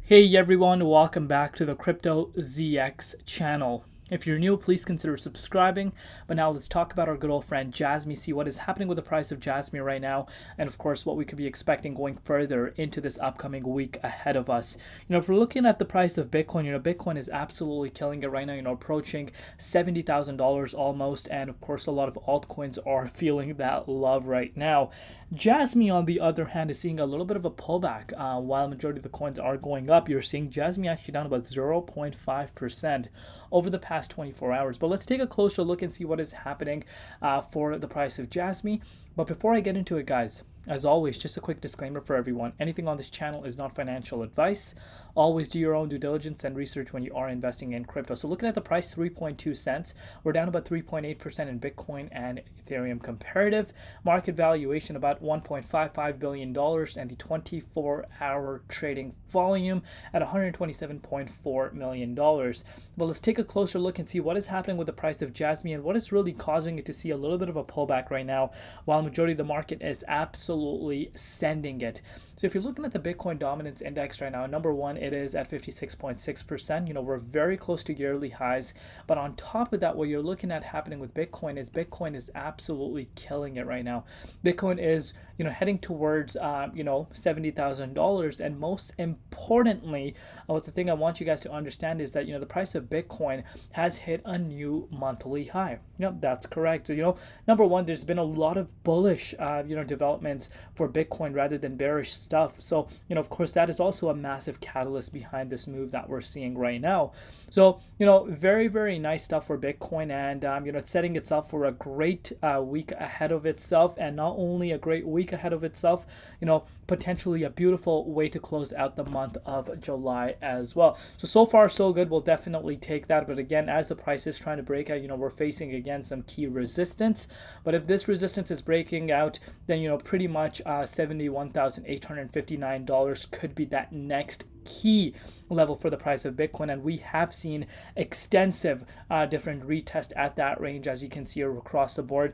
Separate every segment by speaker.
Speaker 1: Hey everyone, welcome back to the Crypto ZX channel. If you're new, please consider subscribing. But now let's talk about our good old friend Jasmy, see what is happening with the price of Jasmy right now, and of course what we could be expecting going further into this upcoming week ahead of us. If we're looking at the price of Bitcoin, Bitcoin is absolutely killing it right now, approaching $70,000 almost, and of course a lot of altcoins are feeling that love right now. Jasmy, on the other hand, is seeing a little bit of a pullback. While majority of the coins are going up, you're seeing Jasmy actually down about 0.5% over the past 24 hours. But let's take a closer look and see what is happening for the price of Jasmy. But before I get into it, guys, as always, just a quick disclaimer for everyone. Anything on this channel is not financial advice. Always do your own due diligence and research when you are investing in crypto. So looking at the price, 3.2 cents. We're down about 3.8% in Bitcoin and Ethereum comparative. Market valuation about $1.55 billion, and the 24-hour trading volume at $127.4 million. But let's take a closer look and see what is happening with the price of Jasmy and what is really causing it to see a little bit of a pullback right now, while majority of the market is absolutely sending it. So if you're looking at the Bitcoin dominance index right now, number one, it is at 56.6%. We're very close to yearly highs. But on top of that, what you're looking at happening with Bitcoin is absolutely killing it right now. Bitcoin is, heading towards, $70,000. And most importantly, the thing I want you guys to understand is that, the price of Bitcoin has hit a new monthly high. That's correct. So, number one, there's been a lot of bullish, developments for Bitcoin rather than bearish stuff. So, of course, that is also a massive catalyst behind this move that we're seeing right now. So, very, very nice stuff for Bitcoin, and, it's setting itself for a great week ahead of itself, and not only a great week ahead of itself, potentially a beautiful way to close out the month of July as well. So far, so good. We'll definitely take that. But again, as the price is trying to break out, we're facing again some key resistance. But if this resistance is breaking out, then, pretty much $71,859 could be that next key level for the price of Bitcoin, and we have seen extensive different retest at that range, as you can see across the board.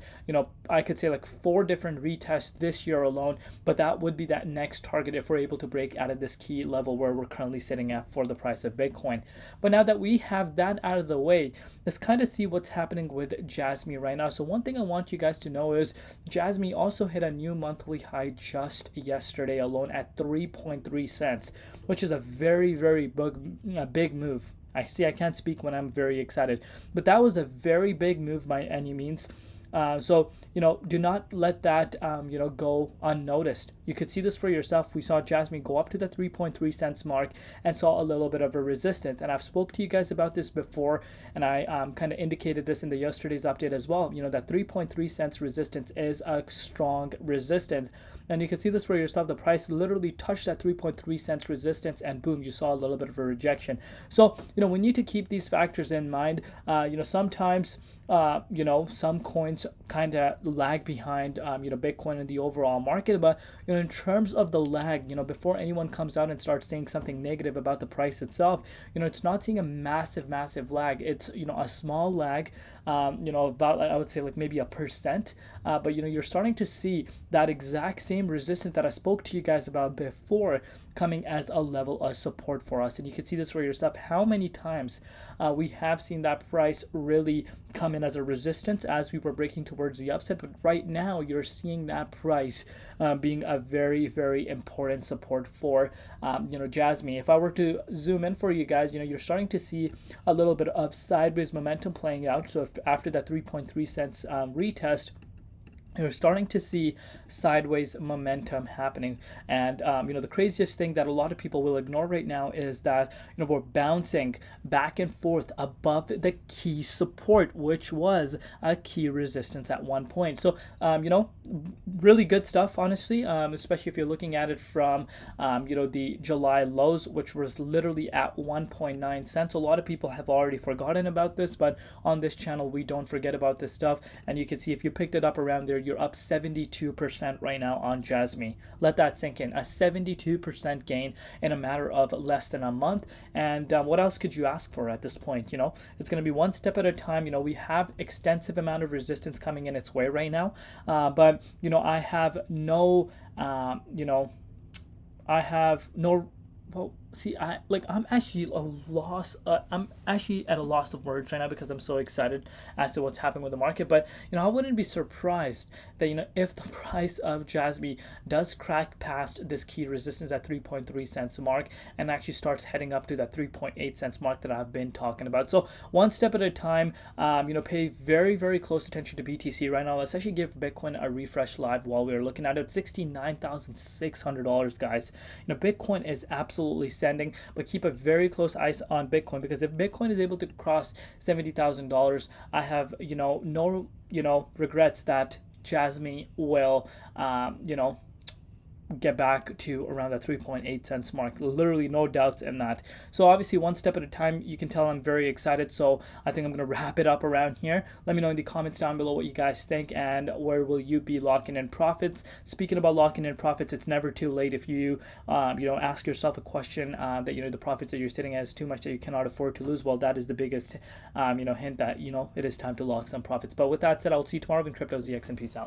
Speaker 1: I could say like 4 different retests this year alone, but that would be that next target if we're able to break out of this key level where we're currently sitting at for the price of Bitcoin. But now that we have that out of the way, let's kind of see what's happening with Jasmy right now. So one thing I want you guys to know is Jasmy also hit a new monthly high just yesterday alone at 3.3 cents, which is a very, very big move. I can't speak when I'm very excited, but that was a very big move by any means. So, do not let that, go unnoticed. You could see this for yourself. We saw Jasmy go up to the 3.3 cents mark and saw a little bit of a resistance. And I've spoke to you guys about this before, and I kind of indicated this in the yesterday's update as well. That 3.3 cents resistance is a strong resistance. And you can see this for yourself. The price literally touched that 3.3 cents resistance, and boom, you saw a little bit of a rejection. So, we need to keep these factors in mind. Sometimes, some coins kind of lag behind, Bitcoin and the overall market. But, in terms of the lag, before anyone comes out and starts saying something negative about the price itself, it's not seeing a massive lag. It's, a small lag, about, I would say like maybe 1%. But, you're starting to see that exact same resistance that I spoke to you guys about before coming as a level of support for us. And you can see this for yourself, how many times we have seen that price really come in as a resistance as we were breaking towards the upside. But right now you're seeing that price being a very, very important support for Jasmy. If I were to zoom in for you guys, you're starting to see a little bit of sideways momentum playing out. So if after that 3.3 cents retest, you're starting to see sideways momentum happening. And the craziest thing that a lot of people will ignore right now is that we're bouncing back and forth above the key support, which was a key resistance at one point. So really good stuff, honestly, especially if you're looking at it from the July lows, which was literally at 1.9 cents. A lot of people have already forgotten about this, but on this channel we don't forget about this stuff. And you can see if you picked it up around there, you're up 72% right now on Jasmy. Let that sink in. A 72% gain in a matter of less than a month. And what else could you ask for at this point? It's going to be one step at a time. We have extensive amount of resistance coming in its way right now. But I have no, well, See, I'm actually a loss. I'm actually at a loss of words right now because I'm so excited as to what's happening with the market. But I wouldn't be surprised that if the price of Jasmy does crack past this key resistance at 3.3 cents mark and actually starts heading up to that 3.8 cents mark that I've been talking about. So one step at a time. Pay very close attention to BTC right now. Let's actually give Bitcoin a refresh live while we're looking at it. $69,600, guys. Bitcoin is absolutely sending, but keep a very close eyes on Bitcoin, because if Bitcoin is able to cross $70,000, I have no regrets that Jasmy will get back to around the 3.8 cents mark. Literally no doubts in that. So obviously one step at a time. You can tell I'm very excited, so I think I'm going to wrap it up around here. Let me know in the comments down below what you guys think and where will you be locking in profits. Speaking about locking in profits, it's never too late. If you ask yourself a question that the profits that you're sitting at is too much that you cannot afford to lose, well, that is the biggest hint that it is time to lock some profits. But with that said, I'll see you tomorrow in Crypto ZX, and peace out.